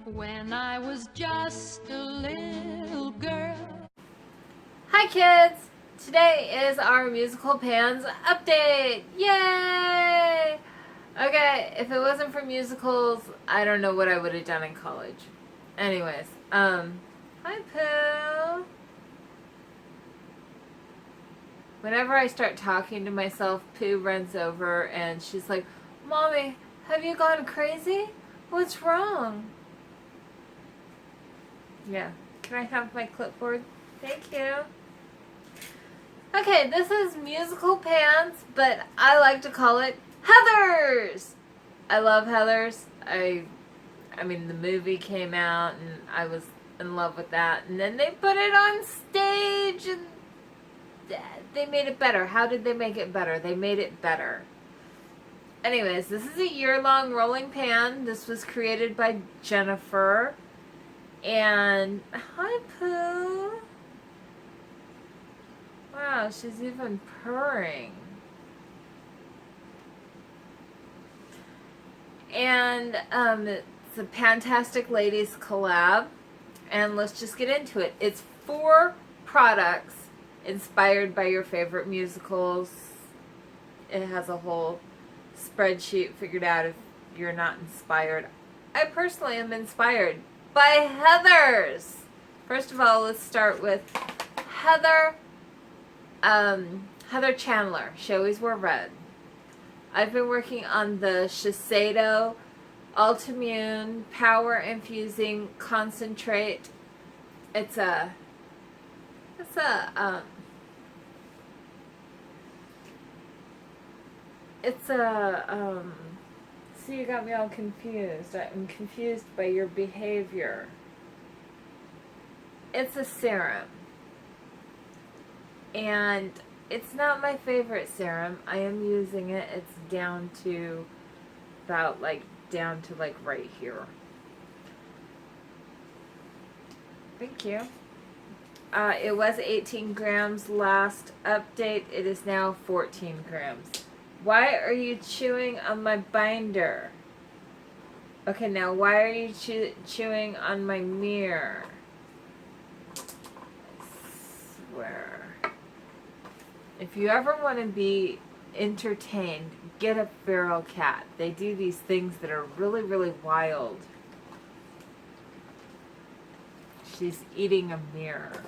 when I was just a little girl. Hi kids! Today is our musical pans update! Yay! Okay, if it wasn't for musicals, I don't know what I would have done in college. Anyways, hi Pooh! Whenever I start talking to myself, Pooh runs over and she's like, Mommy, have you gone crazy? What's wrong? Yeah, can I have my clipboard? Thank you. Okay, this is musical pants, but I like to call it Heathers. I love Heathers. I mean, the movie came out and I was in love with that. And then they put it on stage and they made it better. How did they make it better? They made it better. Anyways, this is a year-long rolling pan. This was created by Jennifer. And hi, Pooh. Wow, she's even purring. And it's a Fantastic Ladies collab. And let's just get into it. It's 4 products inspired by your favorite musicals. It has a whole spreadsheet figured out if you're not inspired. I personally am inspired by Heathers. First of all, let's start with Heather Chandler. She always wore red. I've been working on the Shiseido Ultimune Power Infusing Concentrate. It's a see, you got me all confused. I'm confused by your behavior. It's a serum. And it's not my favorite serum. I am using it. It's down to about like right here. Thank you. It was 18 grams last update. It is now 14 grams. Why are you chewing on my binder? Okay, now why are you chewing on my mirror? I swear. If you ever want to be entertained, get a feral cat. They do these things that are really, really wild. She's eating a mirror.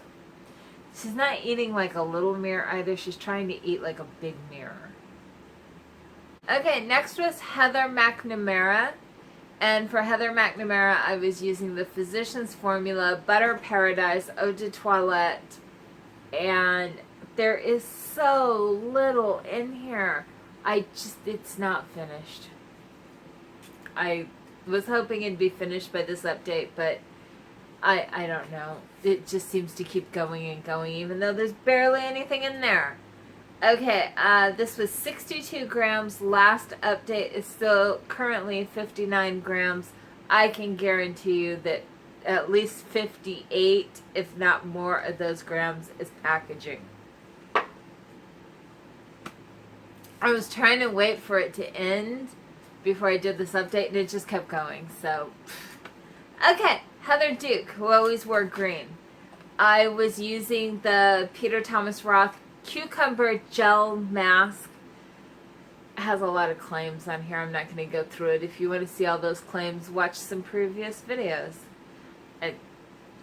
She's not eating like a little mirror either. She's trying to eat like a big mirror. Okay, next was Heather McNamara. And for Heather McNamara, I was using the Physicians Formula Butter Paradise Eau de Toilette. And there is so little in here. It's not finished. I was hoping it'd be finished by this update, but I don't know. It just seems to keep going and going, even though there's barely anything in there. Okay, this was 62 grams. Last update is still currently 59 grams. I can guarantee you that at least 58, if not more, of those grams is packaging. I was trying to wait for it to end before I did this update, and it just kept going, so. Okay, Heather Duke, who always wore green. I was using the Peter Thomas Roth Cucumber Gel Mask. It has a lot of claims on here. I'm not going to go through it. If you want to see all those claims, watch some previous videos.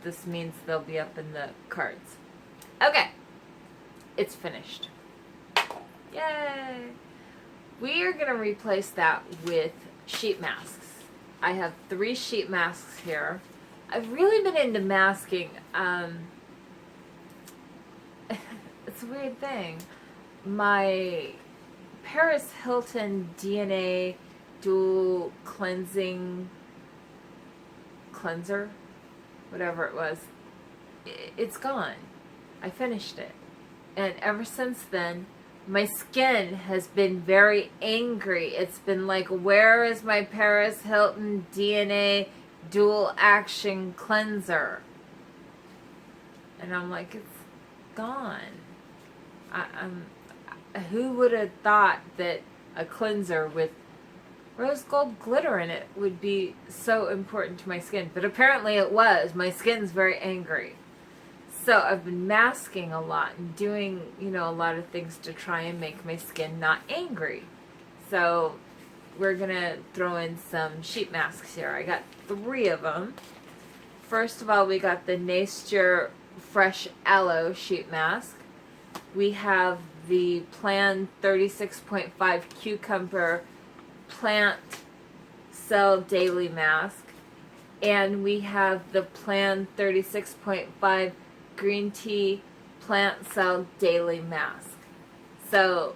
This means they'll be up in the cards. Okay. It's finished. Yay! We are going to replace that with sheet masks. I have 3 sheet masks here. I've really been into masking. It's a weird thing. My Paris Hilton DNA dual cleanser, whatever it was, it's gone. I finished it. And ever since then, my skin has been very angry. It's been like, where is my Paris Hilton DNA dual action cleanser? And I'm like, it's gone. Who would have thought that a cleanser with rose gold glitter in it would be so important to my skin. But apparently it was. My skin's very angry. So I've been masking a lot and doing, you know, a lot of things to try and make my skin not angry. So we're going to throw in some sheet masks here. I got 3 of them. First of all, we got the Naisture Fresh Aloe sheet mask. We have the Plan 36.5 Cucumber Plant Cell Daily Mask. And we have the Plan 36.5 Green Tea Plant Cell Daily Mask. So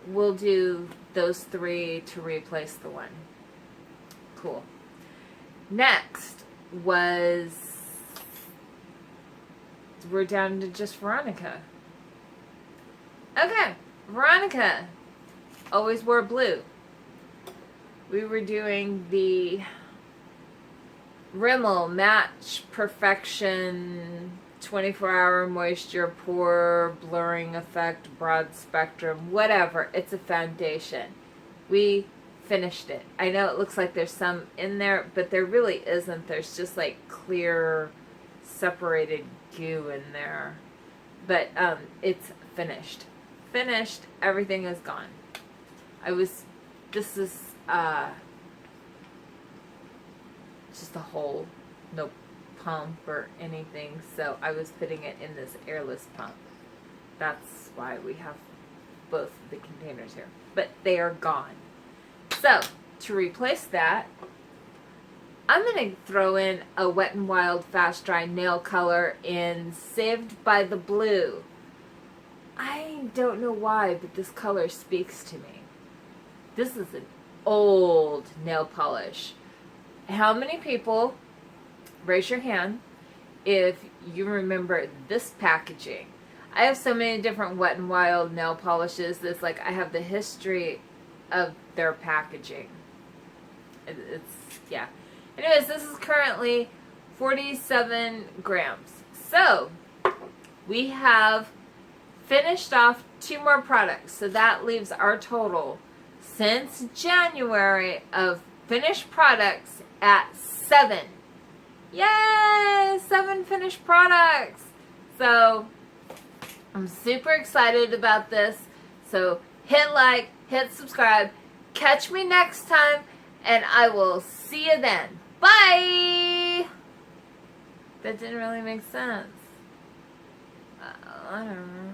we'll do those 3 to replace the one. Cool. Next was, we're down to just Veronica. Okay, Veronica always wore blue. We were doing the Rimmel Match Perfection 24-hour moisture pore blurring effect, broad spectrum, whatever. It's a foundation. We finished it. I know it looks like there's some in there, but there really isn't. There's just like clear separated goo in there. But it's finished. Finished. Everything is gone. This is just a hole. No pump or anything, so I was putting it in this airless pump. That's why we have both the containers here, but they are gone. So to replace that, I'm going to throw in a Wet n Wild Fast Dry nail color in Saved by the Blue. I don't know why, but this color speaks to me. This is an old nail polish. How many people, raise your hand if you remember this packaging? I have so many different Wet n Wild nail polishes that's like I have the history of their packaging. It's, yeah. Anyways, this is currently 47 grams. So, we have finished off 2 more products. So that leaves our total since January of finished products at 7. Yay! 7 finished products! So, I'm super excited about this. So, hit like, hit subscribe. Catch me next time, and I will see you then. Bye! That didn't really make sense. I don't know.